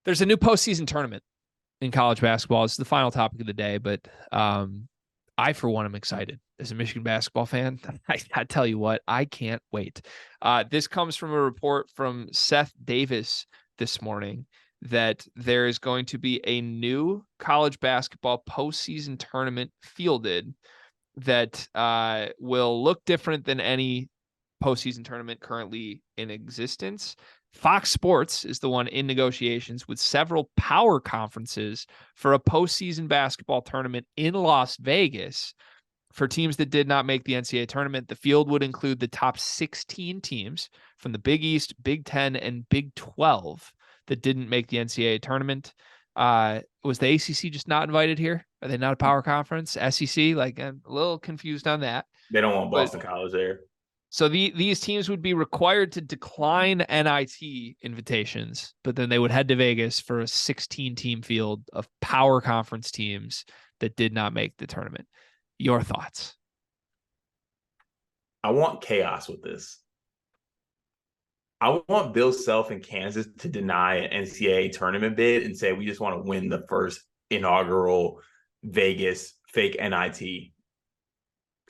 There's a new postseason tournament in college basketball. It's the final topic of the day, but I, for one, am excited as a Michigan basketball fan. I tell you what, I can't wait. This comes from a report from Seth Davis this morning that there is going to be a new college basketball postseason tournament fielded that will look different than any postseason tournament currently in existence. Fox Sports is the one in negotiations with several power conferences for a postseason basketball tournament in Las Vegas for teams that did not make the NCAA tournament. The field would include the top 16 teams from the Big East, Big 10, and Big 12 that didn't make the NCAA tournament. Was the ACC just not invited here? Are they not a power conference? SEC? Like, I'm a little confused on that. They don't want Boston College there. So these teams would be required to decline NIT invitations, but then they would head to Vegas for a 16-team field of power conference teams that did not make the tournament. Your thoughts? I want chaos with this. I want Bill Self in Kansas to deny an NCAA tournament bid and say we just want to win the first inaugural Vegas fake NIT.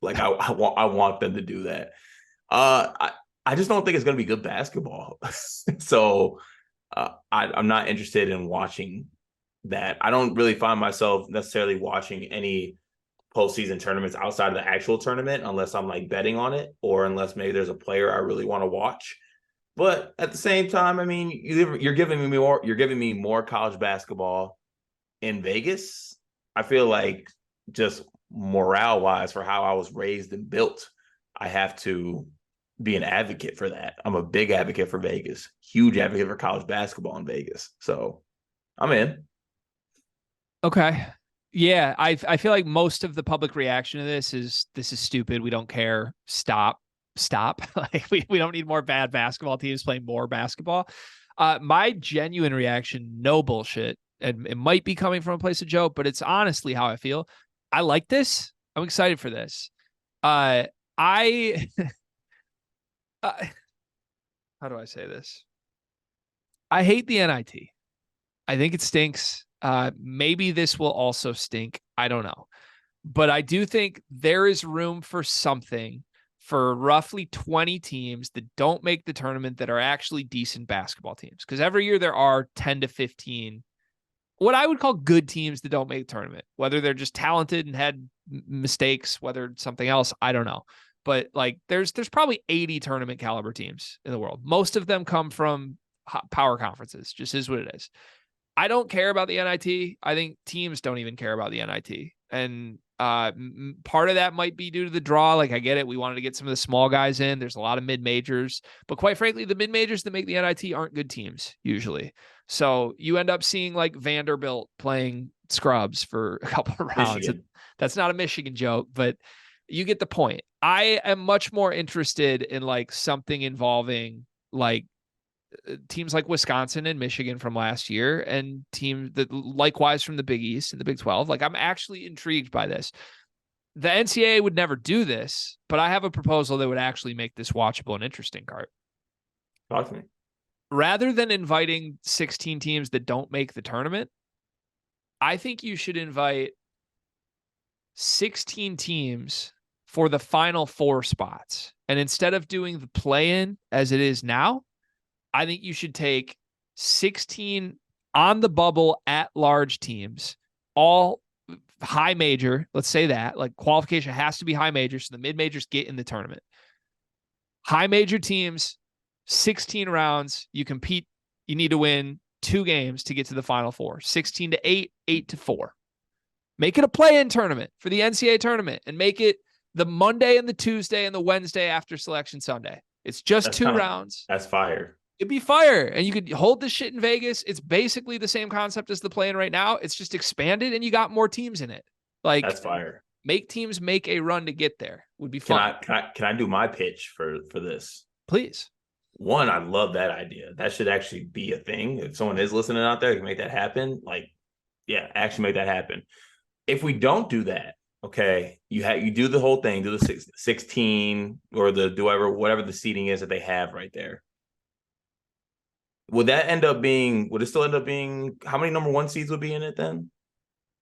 Like I want them to do that. I just don't think it's going to be good basketball. So I'm not interested in watching that. I don't really find myself necessarily watching any postseason tournaments outside of the actual tournament unless I'm like betting on it or unless maybe there's a player I really want to watch. But at the same time, I mean, you're giving me more college basketball in Vegas. I feel like just morale wise for how I was raised and built, I have to be an advocate for that. I'm a big advocate for Vegas, huge advocate for college basketball in Vegas. So I'm in. Okay. Yeah, I feel like most of the public reaction to this is stupid. We don't care. Stop. Like we don't need more bad basketball teams playing more basketball. My genuine reaction, no bullshit, and it might be coming from a place of joke, but it's honestly how I feel. I like this. I'm excited for this. I how do I say this? I hate the NIT. I think it stinks. Maybe this will also stink. I don't know. But I do think there is room for something for roughly 20 teams that don't make the tournament that are actually decent basketball teams. Because every year there are 10 to 15 what I would call good teams that don't make the tournament, whether they're just talented and had mistakes, whether it's something else, I don't know. But like there's probably 80 tournament caliber teams in the world. Most of them come from power conferences, just is what it is. I don't care about the NIT. I think teams don't even care about the NIT. And part of that might be due to the draw. Like I get it. We wanted to get some of the small guys in. There's a lot of mid-majors, but quite frankly, the mid-majors that make the NIT aren't good teams usually. So you end up seeing like Vanderbilt playing scrubs for a couple of rounds. Michigan. That's not a Michigan joke, but you get the point. I am much more interested in like something involving like teams like Wisconsin and Michigan from last year and teams that likewise from the Big East and the Big 12. Like I'm actually intrigued by this. The NCAA would never do this, but I have a proposal that would actually make this watchable and interesting, Cart. Talk to me. Rather than inviting 16 teams that don't make the tournament, I think you should invite 16 teams for the final 4 spots. And instead of doing the play-in as it is now, I think you should take 16 on the bubble at large teams, all high major. Let's say that like qualification has to be high major. So the mid majors get in the tournament. High major teams, 16 rounds. You compete. You need to win 2 games to get to the final 4, 16-8, 8-4. Make it a play-in tournament for the NCAA tournament and make it the Monday and the Tuesday and the Wednesday after Selection Sunday. It's just 2 rounds. That's fire. It'd be fire. And you could hold this shit in Vegas. It's basically the same concept as the play-in right now. It's just expanded and you got more teams in it. Like that's fire. Make teams make a run to get there. Would be fun. Can I do my pitch for this? Please. One, I love that idea. That should actually be a thing. If someone is listening out there, can make that happen. Like, yeah, actually make that happen. If we don't do that, okay, you do the whole thing, do the 16 or the whatever the seating is that they have right there. Would it still end up being, how many number one seeds would be in it then?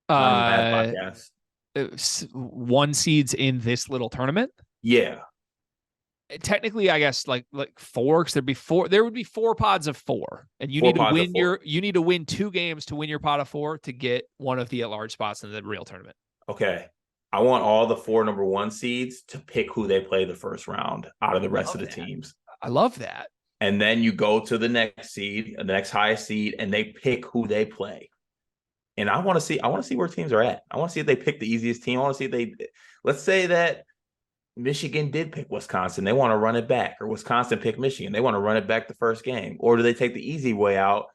Not in the math Uh, podcast. one seeds in this little tournament. Yeah. Technically, I guess like four, because there would be four pods of four, and you Four need to pods of win four. you need to win two games to win your pot of four to get one of the at-large spots in the real tournament. Okay. I want all the four number one seeds to pick who they play the first round out of the I rest love of the that. teams. I love that. And then you go to the next seed, the next highest seed, and they pick who they play. And I want to see where teams are at. I want to see if they pick the easiest team. I want to see if let's say that Michigan did pick Wisconsin. They want to run it back, or Wisconsin picked Michigan. They want to run it back the first game, or do they take the easy way out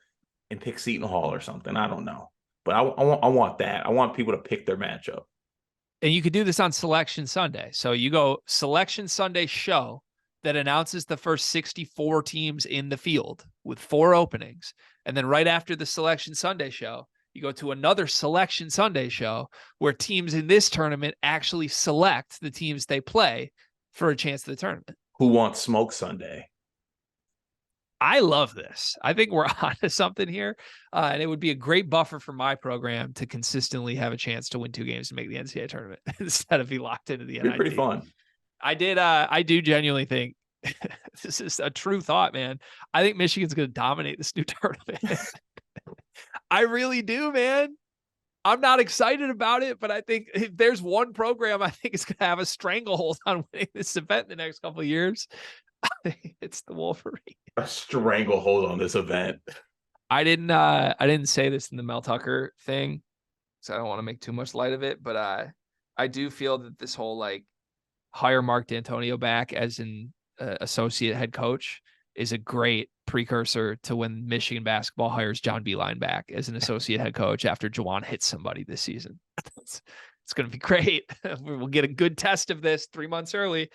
and pick Seton Hall or something? I don't know, but I want that. I want people to pick their matchup. And you could do this on Selection Sunday. So you go Selection Sunday show that announces the first 64 teams in the field with 4 openings. And then right after the Selection Sunday show, you go to another Selection Sunday show where teams in this tournament actually select the teams they play for a chance to the tournament. Who wants smoke Sunday? I love this. I think we're onto something here. And it would be a great buffer for my program to consistently have a chance to win 2 games to make the NCAA tournament instead of be locked into the It'd be NIT. pretty fun. I do genuinely think this is a true thought, man. I think Michigan's going to dominate this new tournament. I really do, man. I'm not excited about it, but I think if there's one program I think is going to have a stranglehold on winning this event in the next couple of years, I think it's the Wolverine. A stranglehold on this event. I didn't say this in the Mel Tucker thing, so I don't want to make too much light of it, but I do feel that this whole like hire Mark D'Antonio back as an associate head coach is a great precursor to when Michigan basketball hires John Beilein back as an associate head coach after Juwan hits somebody this season. It's going to be great. We'll get a good test of this 3 months early.